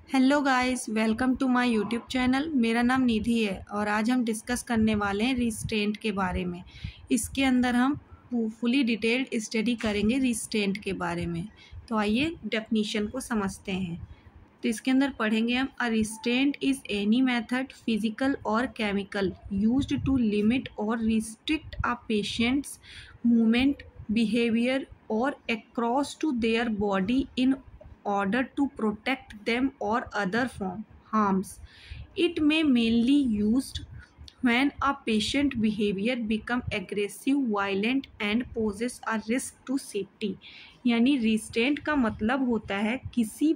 Hello guys, welcome to my YouTube channel. मेरा नाम निधि है और आज हम डिस्कस करने वाले हैं रिस्ट्रेंट के बारे में। इसके अंदर हम फुली डिटेल्ड स्टडी करेंगे रिस्ट्रेंट के बारे में। तो आइए डेफिनीशन को समझते हैं। तो इसके अंदर पढ़ेंगे हम, a restraint is any method physical और केमिकल यूज्ड टू लिमिट और restrict a patient's movement, behaviour और across to their body in order to protect them or other from harms. It may mainly used when a patient behavior become aggressive, violent and poses a risk to safety. यानी restraint का मतलब होता है किसी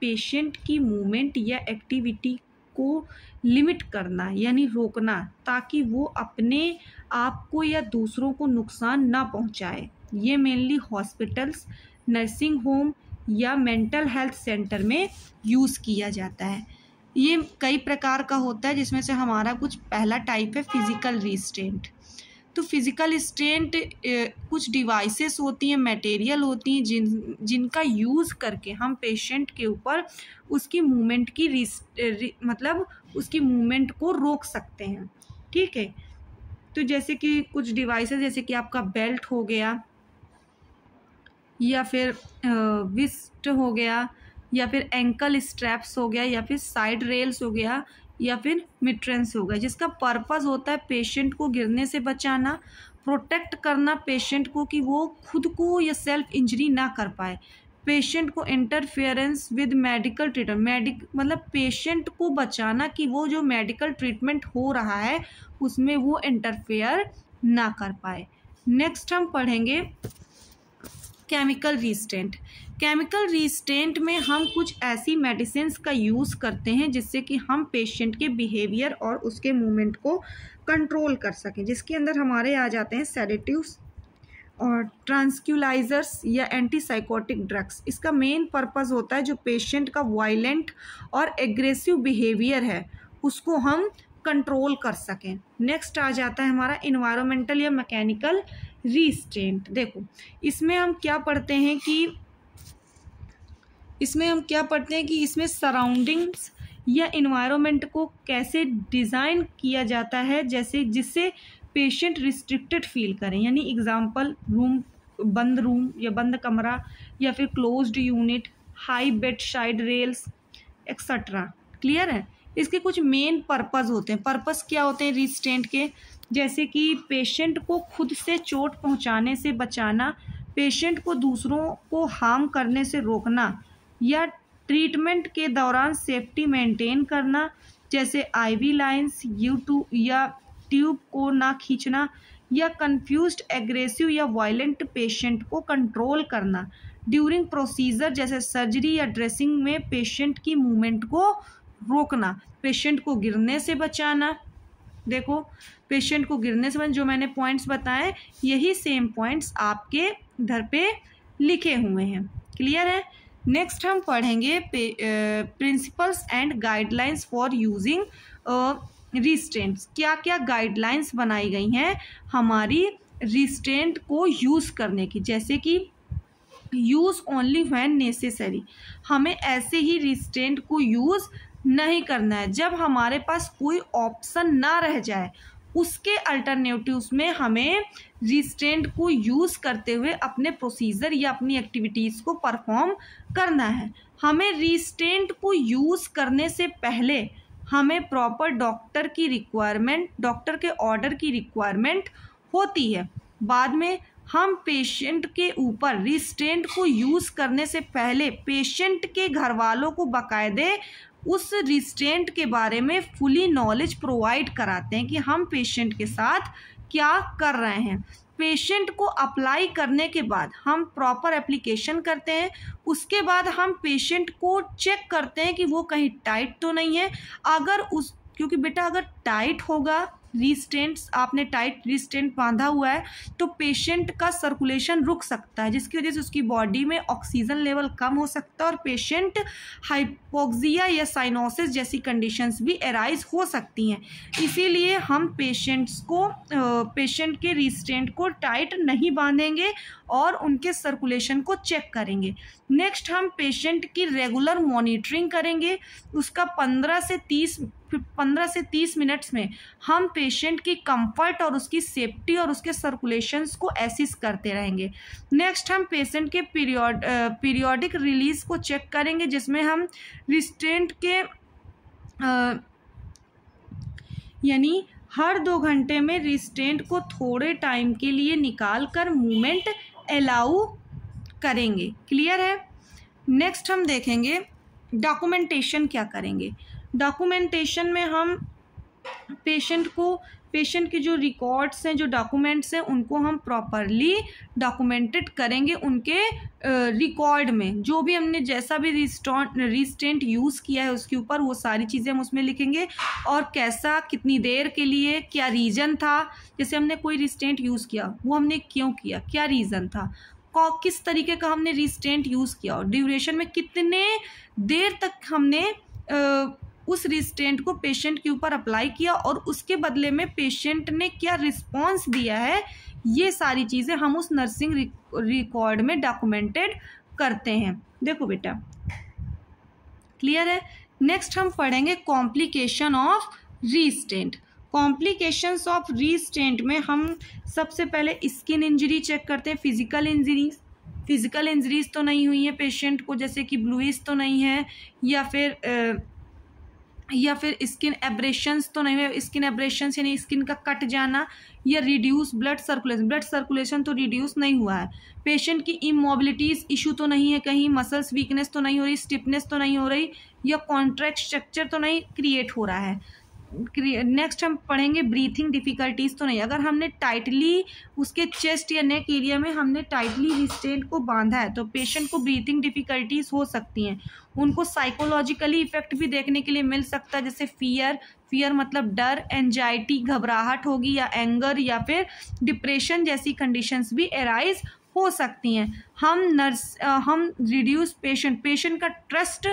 patient की movement या activity को limit करना यानी रोकना, ताकि वो अपने आप को या दूसरों को नुकसान ना पहुंचाए। ये मेनली हॉस्पिटल्स, नर्सिंग होम या मेंटल हेल्थ सेंटर में यूज़ किया जाता है। ये कई प्रकार का होता है, जिसमें से हमारा कुछ पहला टाइप है फिज़िकल रिस्ट्रेंट। तो फिज़िकल रिस्ट्रेंट कुछ डिवाइसेस होती हैं, मटेरियल होती हैं जिनका यूज़ करके हम पेशेंट के ऊपर उसकी मूवमेंट की मतलब उसकी मूवमेंट को रोक सकते हैं। ठीक है, तो जैसे कि कुछ डिवाइसेस, जैसे कि आपका बेल्ट हो गया या फिर विस्ट हो गया या फिर एंकल स्ट्रैप्स हो गया या फिर साइड रेल्स हो गया या फिर मिट्रेंस हो गया, जिसका पर्पस होता है पेशेंट को गिरने से बचाना, प्रोटेक्ट करना पेशेंट को कि वो खुद को या सेल्फ इंजरी ना कर पाए, पेशेंट को इंटरफेरेंस विद मेडिकल ट्रीटमेंट, मतलब पेशेंट को बचाना कि वो जो मेडिकल ट्रीटमेंट हो रहा है उसमें वो इंटरफेयर ना कर पाए। नेक्स्ट हम पढ़ेंगे केमिकल रिस्ट्रेंट। केमिकल रिस्ट्रेंट में हम कुछ ऐसी मेडिसिन्स का यूज़ करते हैं जिससे कि हम पेशेंट के बिहेवियर और उसके मूवमेंट को कंट्रोल कर सकें, जिसके अंदर हमारे आ जाते हैं सेडेटिव्स और ट्रांसक्यूलाइजर्स या एंटीसाइकोटिक ड्रग्स। इसका मेन पर्पस होता है जो पेशेंट का वायलेंट और एग्रेसिव बिहेवियर है उसको हम कंट्रोल कर सकें। नेक्स्ट आ जाता है हमारा इन्वायरमेंटल या मैकेनिकल रिस्ट्रेंट। देखो, इसमें हम क्या पढ़ते हैं कि इसमें सराउंडिंग्स या इन्वायरमेंट को कैसे डिज़ाइन किया जाता है जैसे जिससे पेशेंट रिस्ट्रिक्टेड फील करें। यानी एग्जांपल, बंद रूम या बंद कमरा या फिर closed unit, high bed side rails etcetera. Clear है? इसके कुछ मेन पर्पस होते हैं। पर्पस क्या होते हैं रिस्ट्रेंट के? जैसे कि पेशेंट को खुद से चोट पहुंचाने से बचाना, पेशेंट को दूसरों को हार्म करने से रोकना या ट्रीटमेंट के दौरान सेफ्टी मेंटेन करना, जैसे आईवी लाइंस या ट्यूब को ना खींचना, या कंफ्यूज्ड, एग्रेसिव या वायलेंट पेशेंट को कंट्रोल करना ड्यूरिंग प्रोसीजर, जैसे सर्जरी या ड्रेसिंग में पेशेंट की मूवमेंट को रोकना, पेशेंट को गिरने से बचाना। देखो, पेशेंट को गिरने से जो मैंने पॉइंट्स बताए, यही सेम पॉइंट्स आपके इधर पे लिखे हुए हैं। क्लियर है? नेक्स्ट हम पढ़ेंगे principles and guidelines for using restraints. क्या क्या गाइडलाइंस बनाई गई हैं हमारी रिस्ट्रेंट को यूज़ करने की, जैसे कि यूज़ ओनली व्हेन नेसेसरी। हमें ऐसे ही रिस्ट्रेंट को यूज़ नहीं करना है जब हमारे पास कोई ऑप्शन ना रह जाए, उसके अल्टरनेटिव्स में हमें रिस्ट्रेंट को यूज़ करते हुए अपने प्रोसीजर या अपनी एक्टिविटीज़ को परफॉर्म करना है। हमें रिस्ट्रेंट को यूज़ करने से पहले हमें प्रॉपर डॉक्टर के ऑर्डर की रिक्वायरमेंट होती है। बाद में हम पेशेंट के ऊपर रिस्ट्रेंट को यूज़ करने से पहले पेशेंट के घर वालों को बाकायदे उस रिस्ट्रेंट के बारे में फुली नॉलेज प्रोवाइड कराते हैं कि हम पेशेंट के साथ क्या कर रहे हैं। पेशेंट को अप्लाई करने के बाद हम प्रॉपर एप्लीकेशन करते हैं। उसके बाद हम पेशेंट को चेक करते हैं कि वो कहीं टाइट तो नहीं है। क्योंकि बेटा अगर टाइट होगा रिस्ट्रेंट्स, आपने टाइट रिस्ट्रेंट बांधा हुआ है तो पेशेंट का सर्कुलेशन रुक सकता है, जिसकी वजह से उसकी बॉडी में ऑक्सीजन लेवल कम हो सकता है और पेशेंट हाइपोक्सिया या साइनोसिस जैसी कंडीशंस भी अराइज हो सकती हैं। इसीलिए हम पेशेंट के रिस्ट्रेंट को टाइट नहीं बांधेंगे और उनके सर्कुलेशन को चेक करेंगे। नेक्स्ट हम पेशेंट की रेगुलर मॉनिटरिंग करेंगे। उसका 15 से 30 मिनट्स में हम पेशेंट की कंफर्ट और उसकी सेफ्टी और उसके सर्कुलेशंस को असिस्ट करते रहेंगे। नेक्स्ट हम पेशेंट के पीरियोडिक रिलीज को चेक करेंगे, जिसमें हम रिस्ट्रेंट के यानी हर 2 घंटे में रिस्ट्रेंट को थोड़े टाइम के लिए निकाल कर मूवमेंट अलाउ करेंगे। क्लियर है। नेक्स्ट हम देखेंगे डॉक्यूमेंटेशन क्या करेंगे। डॉक्यूमेंटेशन में हम पेशेंट के जो रिकॉर्ड्स हैं, जो डॉक्यूमेंट्स हैं, उनको हम प्रॉपरली डॉक्यूमेंटेड करेंगे। उनके रिकॉर्ड में जो भी हमने जैसा भी रिस्ट्रेंट यूज़ किया है उसके ऊपर वो सारी चीज़ें हम उसमें लिखेंगे, और कैसा, कितनी देर के लिए, क्या रीज़न था। जैसे हमने कोई रिस्ट्रेंट यूज़ किया, वो हमने क्यों किया, क्या रीज़न था, किस तरीके का हमने रिस्ट्रेंट यूज़ किया, और ड्यूरेशन में कितने देर तक हमने उस रिस्ट्रेंट को पेशेंट के ऊपर अप्लाई किया, और उसके बदले में पेशेंट ने क्या रिस्पॉन्स दिया है। ये सारी चीज़ें हम उस नर्सिंग रिकॉर्ड में डॉक्यूमेंटेड करते हैं। देखो बेटा, क्लियर है। नेक्स्ट हम पढ़ेंगे complication of restraint. Complications of restraint में हम सबसे पहले स्किन इंजरी चेक करते हैं। फिजिकल इंजरीज तो नहीं हुई है पेशेंट को, जैसे कि ब्लूइश तो नहीं है, या फिर स्किन एब्रेशंस तो नहीं है। स्किन एब्रेशंस यानी स्किन का कट जाना, या रिड्यूस ब्लड सर्कुलेशन तो रिड्यूस नहीं हुआ है। पेशेंट की इमोबिलिटीज इशू तो नहीं है, कहीं मसल्स वीकनेस तो नहीं हो रही, स्टिफनेस तो नहीं हो रही, या कॉन्ट्रैक्ट स्ट्रक्चर तो नहीं क्रिएट हो रहा है। नेक्स्ट हम पढ़ेंगे ब्रीथिंग डिफ़िकल्टीज तो नहीं। अगर हमने टाइटली उसके चेस्ट या नेक एरिया में हमने टाइटली रिस्ट्रेंट को बांधा है तो पेशेंट को ब्रीथिंग डिफ़िकल्टीज हो सकती हैं। उनको साइकोलॉजिकली इफेक्ट भी देखने के लिए मिल सकता है, जैसे फियर मतलब डर, एंजाइटी, घबराहट होगी, या एंगर, या फिर डिप्रेशन जैसी कंडीशंस भी एराइज हो सकती हैं। हम रिड्यूस पेशेंट का ट्रस्ट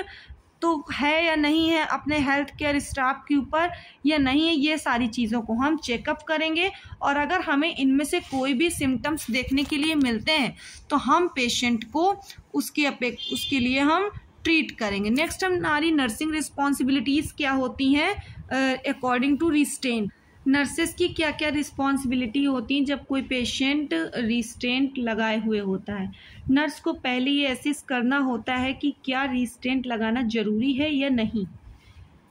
तो है या नहीं है अपने हेल्थ केयर स्टाफ के ऊपर या नहीं है, ये सारी चीज़ों को हम चेकअप करेंगे। और अगर हमें इनमें से कोई भी सिम्टम्स देखने के लिए मिलते हैं तो हम पेशेंट को उसके लिए हम ट्रीट करेंगे। नेक्स्ट हमारी नर्सिंग रिस्पॉन्सिबिलिटीज़ क्या होती हैं अकॉर्डिंग टू रिस्ट्रेंट। नर्सेस की क्या क्या रिस्पॉन्सिबिलिटी होती हैं जब कोई पेशेंट रिस्ट्रेंट लगाए हुए होता है। नर्स को पहले ये असेस करना होता है कि क्या रिस्ट्रेंट लगाना ज़रूरी है या नहीं।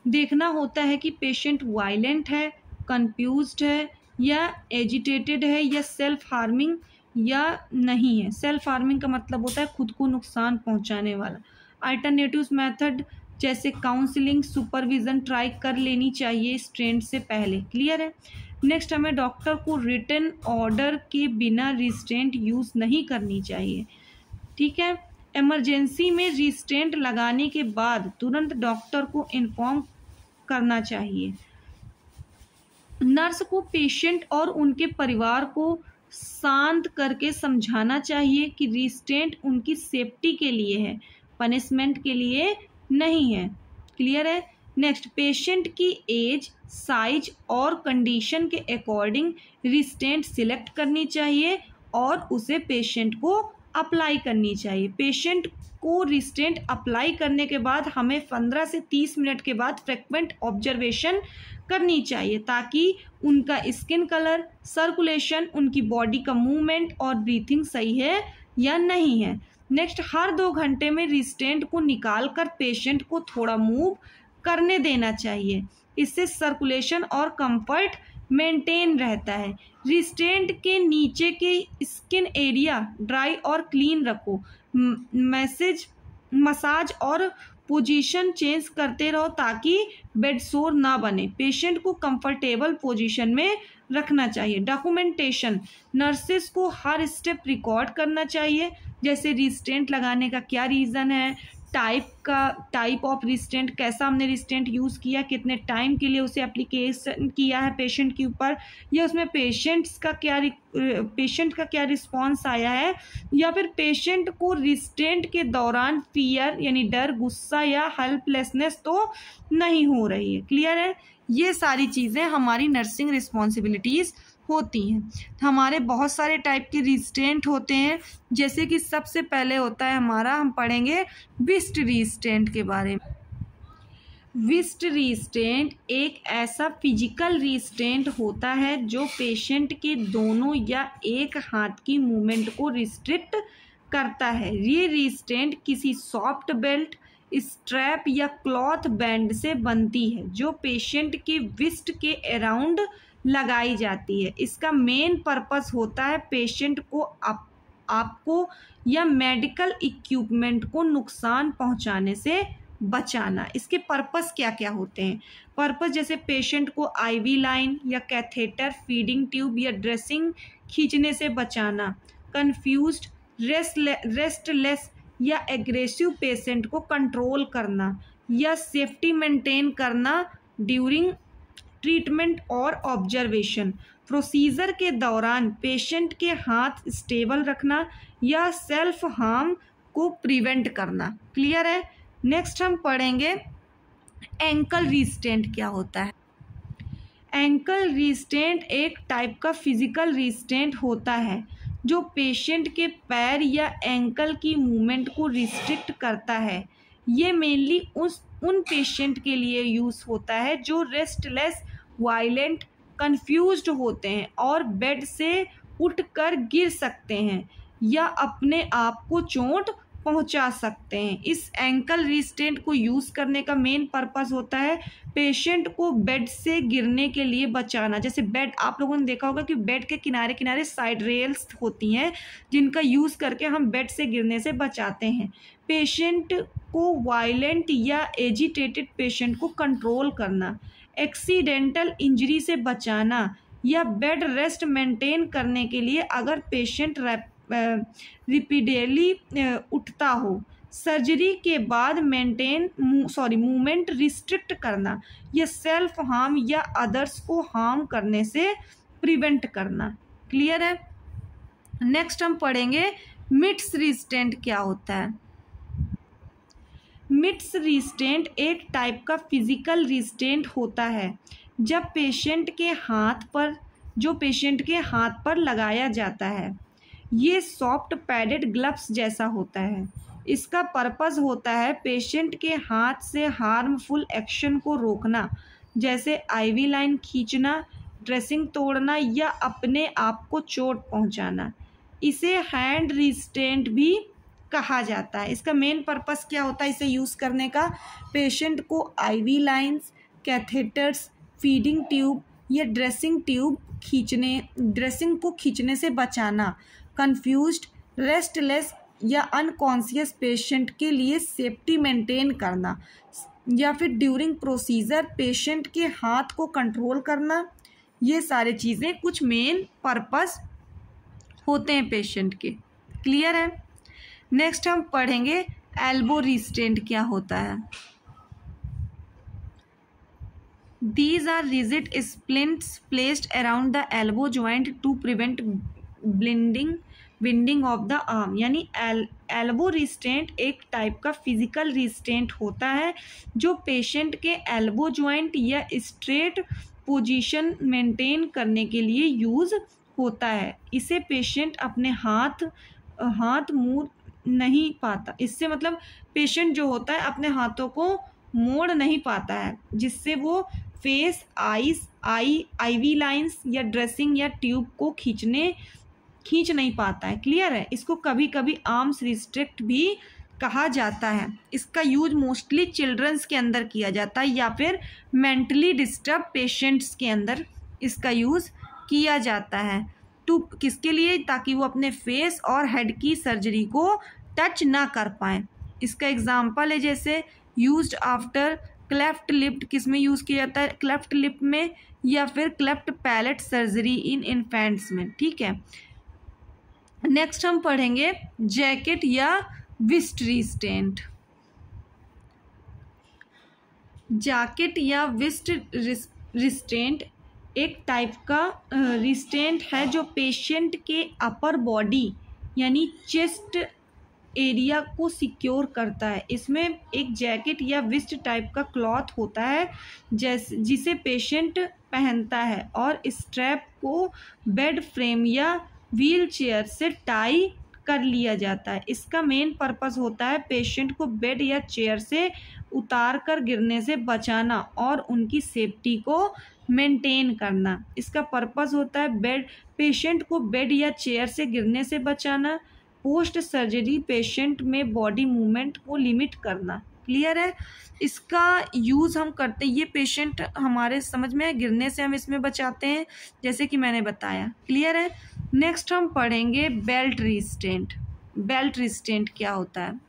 देखना होता है कि पेशेंट वायलेंट है, कंफ्यूज्ड है, या एजिटेटेड है, या सेल्फ हार्मिंग या नहीं है। सेल्फ हार्मिंग का मतलब होता है खुद को नुकसान पहुंचाने वाला। अल्टरनेटिव मेथड जैसे काउंसलिंग, सुपरविज़न ट्राई कर लेनी चाहिए रिस्ट्रेंट से पहले। क्लियर है। नेक्स्ट हमें डॉक्टर को रिटन ऑर्डर के बिना रिस्ट्रेंट यूज़ नहीं करनी चाहिए। ठीक है। इमरजेंसी में रिस्ट्रेंट लगाने के बाद तुरंत डॉक्टर को इन्फॉर्म करना चाहिए। नर्स को पेशेंट और उनके परिवार को शांत करके समझाना चाहिए कि रिस्ट्रेंट उनकी सेफ्टी के लिए है, पनिशमेंट के लिए नहीं है। क्लियर है। नेक्स्ट, पेशेंट की एज, साइज और कंडीशन के अकॉर्डिंग रिस्ट्रेंट सिलेक्ट करनी चाहिए और उसे पेशेंट को अप्लाई करनी चाहिए। पेशेंट को रिस्ट्रेंट अप्लाई करने के बाद हमें 15 से 30 मिनट के बाद फ्रीक्वेंट ऑब्जर्वेशन करनी चाहिए ताकि उनका स्किन कलर, सर्कुलेशन, उनकी बॉडी का मूवमेंट और ब्रीथिंग सही है या नहीं है। नेक्स्ट, हर 2 घंटे में रिस्ट्रेंट को निकाल कर पेशेंट को थोड़ा मूव करने देना चाहिए। इससे सर्कुलेशन और कंफर्ट मेंटेन रहता है। रिस्ट्रेंट के नीचे के स्किन एरिया ड्राई और क्लीन रखो। मसाज और पोजीशन चेंज करते रहो ताकि बेड सोर ना बने। पेशेंट को कंफर्टेबल पोजीशन में रखना चाहिए। डॉक्यूमेंटेशन, नर्सेस को हर स्टेप रिकॉर्ड करना चाहिए, जैसे रिस्ट्रेंट लगाने का क्या रीज़न है, टाइप ऑफ रिस्ट्रेंट, कैसा हमने रिस्ट्रेंट यूज़ किया, कितने टाइम के लिए उसे एप्लीकेशन किया है पेशेंट के ऊपर, या उसमें पेशेंट का क्या रिस्पॉन्स आया है, या फिर पेशेंट को रिस्ट्रेंट के दौरान फियर यानी डर, गुस्सा या हेल्पलेसनेस तो नहीं हो रही है। क्लियर है। ये सारी चीज़ें हमारी नर्सिंग रिस्पॉन्सिबिलिटीज़ होती हैं। हमारे बहुत सारे टाइप के रिस्ट्रेंट होते हैं, जैसे कि सबसे पहले होता है हमारा, हम पढ़ेंगे विस्ट रिस्ट्रेंट के बारे में। विस्ट रिस्ट्रेंट एक ऐसा फिजिकल रिस्ट्रेंट होता है जो पेशेंट के दोनों या एक हाथ की मूवमेंट को रिस्ट्रिक्ट करता है। ये रिस्ट्रेंट किसी सॉफ्ट बेल्ट, स्ट्रैप या क्लॉथ बैंड से बनती है जो पेशेंट के विस्ट के अराउंड लगाई जाती है। इसका मेन पर्पस होता है पेशेंट को आपको या मेडिकल इक्विपमेंट को नुकसान पहुंचाने से बचाना। इसके पर्पस क्या क्या होते हैं? पर्पस जैसे पेशेंट को आईवी लाइन या कैथेटर, फीडिंग ट्यूब या ड्रेसिंग खींचने से बचाना, कंफ्यूज्ड, रेस्टलेस या एग्रेसिव पेशेंट को कंट्रोल करना या सेफ्टी मेंटेन करना ड्यूरिंग ट्रीटमेंट और ऑब्जर्वेशन। प्रोसीजर के दौरान पेशेंट के हाथ स्टेबल रखना या सेल्फ हार्म को प्रिवेंट करना। क्लियर है? नेक्स्ट हम पढ़ेंगे एंकल रिस्ट्रेंट क्या होता है। एंकल रिस्ट्रेंट एक टाइप का फिजिकल रिस्ट्रेंट होता है जो पेशेंट के पैर या एंकल की मूवमेंट को रिस्ट्रिक्ट करता है। ये मेनली उन पेशेंट के लिए यूज़ होता है जो रेस्टलेस, वायलेंट, कंफ्यूज्ड होते हैं और बेड से उठकर गिर सकते हैं या अपने आप को चोट पहुंचा सकते हैं। इस एंकल रिस्ट्रेंट को यूज़ करने का मेन पर्पस होता है पेशेंट को बेड से गिरने के लिए बचाना। जैसे बेड, आप लोगों ने देखा होगा कि बेड के किनारे किनारे साइड रेल्स होती हैं जिनका यूज़ करके हम बेड से गिरने से बचाते हैं। पेशेंट को वायलेंट या एजिटेटेड पेशेंट को कंट्रोल करना, एक्सीडेंटल इंजरी से बचाना या बेड रेस्ट मेंटेन करने के लिए अगर पेशेंट रिपीडेडली उठता हो। सर्जरी के बाद मूवमेंट रिस्ट्रिक्ट करना या सेल्फ हार्म या अदर्स को हार्म करने से प्रिवेंट करना। क्लियर है? नेक्स्ट हम पढ़ेंगे मिड्स रिस्ट्रेंट क्या होता है। मिड्स रिस्ट्रेंट एक टाइप का फिजिकल रिस्ट्रेंट होता है जब पेशेंट के हाथ पर लगाया जाता है। ये सॉफ्ट पैडेड ग्लव्स जैसा होता है। इसका पर्पस होता है पेशेंट के हाथ से हार्मफुल एक्शन को रोकना, जैसे आईवी लाइन खींचना, ड्रेसिंग तोड़ना या अपने आप को चोट पहुंचाना। इसे हैंड रिस्ट्रेंट भी कहा जाता है। इसका मेन पर्पस क्या होता है इसे यूज़ करने का? पेशेंट को IV lines, catheters, feeding tube या ड्रेसिंग को खींचने से बचाना, कंफ्यूज्ड, रेस्टलेस या अनकॉन्शियस पेशेंट के लिए सेफ्टी मेंटेन करना, या फिर ड्यूरिंग प्रोसीजर पेशेंट के हाथ को कंट्रोल करना। ये सारे चीज़ें कुछ मेन पर्पस होते हैं पेशेंट के। क्लियर है? नेक्स्ट हम पढ़ेंगे एल्बो रिस्ट्रेंट क्या होता है। These are rigid splints placed around the elbow joint to prevent bending of the arm। यानी एल्बो रिस्ट्रेंट एक टाइप का फिजिकल रिस्ट्रेंट होता है जो पेशेंट के एल्बो जॉइंट या स्ट्रेट पोजीशन मेंटेन करने के लिए यूज़ होता है। इसे पेशेंट अपने हाथ मोड़ नहीं पाता। इससे मतलब पेशेंट जो होता है अपने हाथों को मोड़ नहीं पाता है, जिससे वो फेस, आईवी लाइंस या ड्रेसिंग या ट्यूब को खींच नहीं पाता है। क्लियर है? इसको कभी कभी आर्म्स रिस्ट्रिक्ट भी कहा जाता है। इसका यूज मोस्टली चिल्ड्रंस के अंदर किया जाता है या फिर मेंटली डिस्टर्ब पेशेंट्स के अंदर इसका यूज़ किया जाता है। किसके लिए? ताकि वो अपने फेस और हेड की सर्जरी को टच ना कर पाएँ। इसका एग्जाम्पल है जैसे यूज्ड आफ्टर क्लेफ्ट लिप, किस में यूज़ किया जाता है? क्लेफ्ट लिप में, या फिर cleft palate surgery in infants में। ठीक है? नेक्स्ट हम पढ़ेंगे जैकेट या विस्ट रिस्ट्रेंट। जैकेट या विस्ट रिस्ट्रेंट एक टाइप का रिस्ट्रेंट है जो पेशेंट के अपर बॉडी यानी चेस्ट एरिया को सिक्योर करता है। इसमें एक जैकेट या वेस्ट टाइप का क्लॉथ होता है जिसे पेशेंट पहनता है और स्ट्रैप को बेड फ्रेम या व्हील चेयर से टाई कर लिया जाता है। इसका मेन पर्पस होता है पेशेंट को बेड या चेयर से उतार कर गिरने से बचाना और उनकी सेफ्टी को मेंटेन करना। इसका पर्पस होता है पेशेंट को बेड या चेयर से गिरने से बचाना, पोस्ट सर्जरी पेशेंट में बॉडी मूवमेंट को लिमिट करना। क्लियर है? इसका यूज़ हम करते हैं, ये पेशेंट हमारे समझ में गिरने से हम इसमें बचाते हैं, जैसे कि मैंने बताया। क्लियर है? नेक्स्ट हम पढ़ेंगे बेल्ट रिस्ट्रेंट। बेल्ट रिस्ट्रेंट क्या होता है?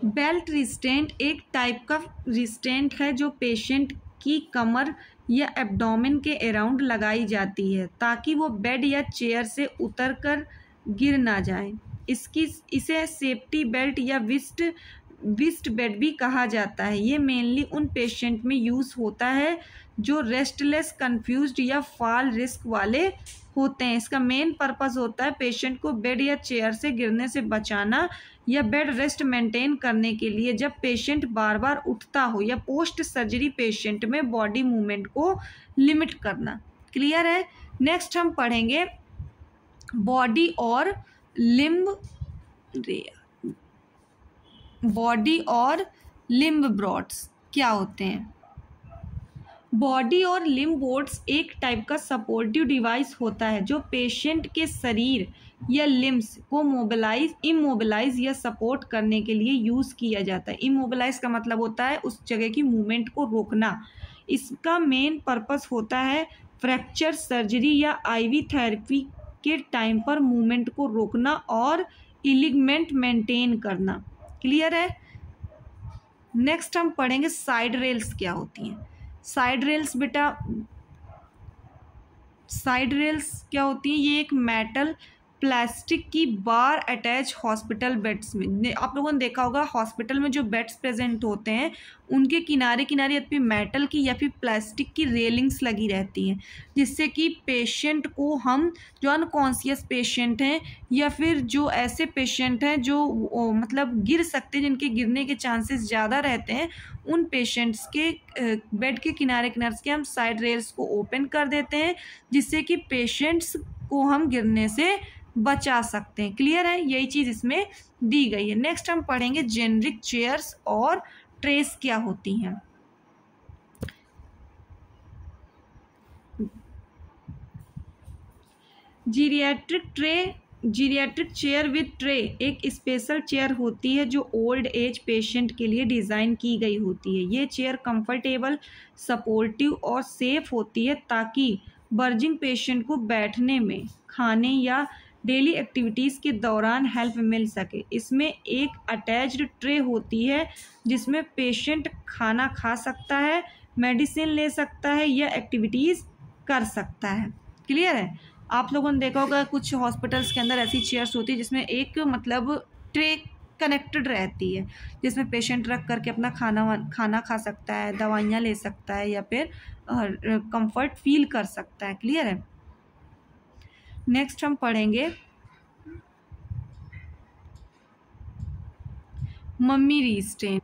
बेल्ट रिस्ट्रेंट एक टाइप का रिस्ट्रेंट है जो पेशेंट की कमर या एब्डोमेन के अराउंड लगाई जाती है ताकि वो बेड या चेयर से उतरकर गिर ना जाए। इसे सेफ्टी बेल्ट या विस्ट बेड भी कहा जाता है। ये मेनली उन पेशेंट में यूज़ होता है जो रेस्टलेस, कंफ्यूज्ड या फॉल रिस्क वाले होते हैं। इसका मेन पर्पस होता है पेशेंट को बेड या चेयर से गिरने से बचाना या बेड रेस्ट मेंटेन करने के लिए जब पेशेंट बार बार उठता हो, या पोस्ट सर्जरी पेशेंट में बॉडी मूवमेंट को लिमिट करना। क्लियर है? नेक्स्ट हम पढ़ेंगे बॉडी और लिम्ब बोर्ड्स क्या होते हैं। बॉडी और लिम्ब बोर्ड्स एक टाइप का सपोर्टिव डिवाइस होता है जो पेशेंट के शरीर या लिम्स को इमोबिलाइज या सपोर्ट करने के लिए यूज़ किया जाता है। इमोबिलाइज का मतलब होता है उस जगह की मूवमेंट को रोकना। इसका मेन पर्पस होता है फ्रैक्चर सर्जरी या आईवी थेरेपी के टाइम पर मूवमेंट को रोकना और इलिगमेंट मेंटेन करना। क्लियर है? नेक्स्ट हम पढ़ेंगे साइड रेल्स क्या होती हैं। साइड रेल्स बेटा, साइड रेल्स क्या होती हैं? ये एक मेटल प्लास्टिक की बार अटैच हॉस्पिटल बेड्स में, आप लोगों ने देखा होगा हॉस्पिटल में जो बेड्स प्रेजेंट होते हैं उनके किनारे किनारे या फिर मेटल की या फिर प्लास्टिक की रेलिंग्स लगी रहती हैं, जिससे कि पेशेंट को, हम जो अनकॉन्शियस पेशेंट हैं या फिर जो ऐसे पेशेंट हैं जो मतलब गिर सकते हैं, जिनके गिरने के चांसेस ज़्यादा रहते हैं, उन पेशेंट्स के बेड के किनारे किनारे के हम साइड रेल्स को ओपन कर देते हैं जिससे कि पेशेंट्स को हम गिरने से बचा सकते हैं। क्लियर है? यही चीज़ इसमें दी गई है। नेक्स्ट हम पढ़ेंगे जेनरिक चेयर्स और ट्रेस क्या होती हैं। जीरियाट्रिक चेयर विद ट्रे एक स्पेशल चेयर होती है जो ओल्ड एज पेशेंट के लिए डिज़ाइन की गई होती है। ये चेयर कंफर्टेबल, सपोर्टिव और सेफ होती है ताकि बर्जिंग पेशेंट को बैठने में, खाने या डेली एक्टिविटीज़ के दौरान हेल्प मिल सके। इसमें एक अटैच्ड ट्रे होती है जिसमें पेशेंट खाना खा सकता है, मेडिसिन ले सकता है या एक्टिविटीज़ कर सकता है। क्लियर है? आप लोगों ने देखा होगा कुछ हॉस्पिटल्स के अंदर ऐसी चेयर्स होती है जिसमें एक मतलब ट्रे कनेक्टेड रहती है जिसमें पेशेंट रख करके अपना खाना खा सकता है, दवाइयाँ ले सकता है या फिर कंफर्ट फील कर सकता है। क्लियर है? नेक्स्ट हम पढ़ेंगे मम्मी रिस्ट्रेंट।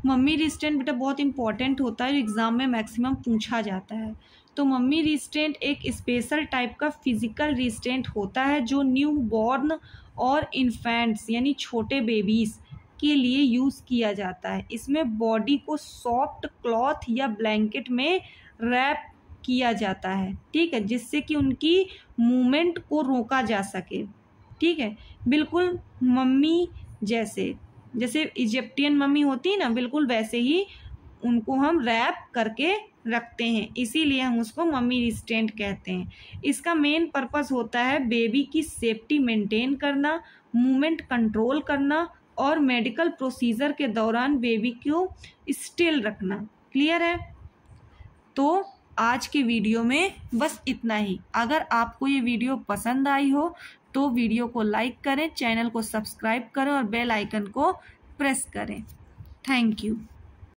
मम्मी रिस्ट्रेंट बेटा बहुत इंपॉर्टेंट होता है, एग्ज़ाम में मैक्सिमम पूछा जाता है। तो मम्मी रिस्ट्रेंट एक स्पेशल टाइप का फिजिकल रिस्ट्रेंट होता है जो न्यू बॉर्न और इन्फेंट्स यानी छोटे बेबीज़ के लिए यूज़ किया जाता है। इसमें बॉडी को सॉफ्ट क्लॉथ या ब्लैंकेट में रैप किया जाता है, ठीक है, जिससे कि उनकी मूवमेंट को रोका जा सके। ठीक है, बिल्कुल मम्मी जैसे इजिप्टियन मम्मी होती है ना, बिल्कुल वैसे ही उनको हम रैप करके रखते हैं, इसीलिए हम उसको मम्मी रिस्ट्रेंट कहते हैं। इसका मेन पर्पस होता है बेबी की सेफ्टी मेंटेन करना, मूवमेंट कंट्रोल करना और मेडिकल प्रोसीजर के दौरान बेबी को स्टिल रखना। क्लियर है? तो आज के वीडियो में बस इतना ही। अगर आपको ये वीडियो पसंद आई हो तो वीडियो को लाइक करें, चैनल को सब्सक्राइब करें और बेल आइकन को प्रेस करें। Thank you.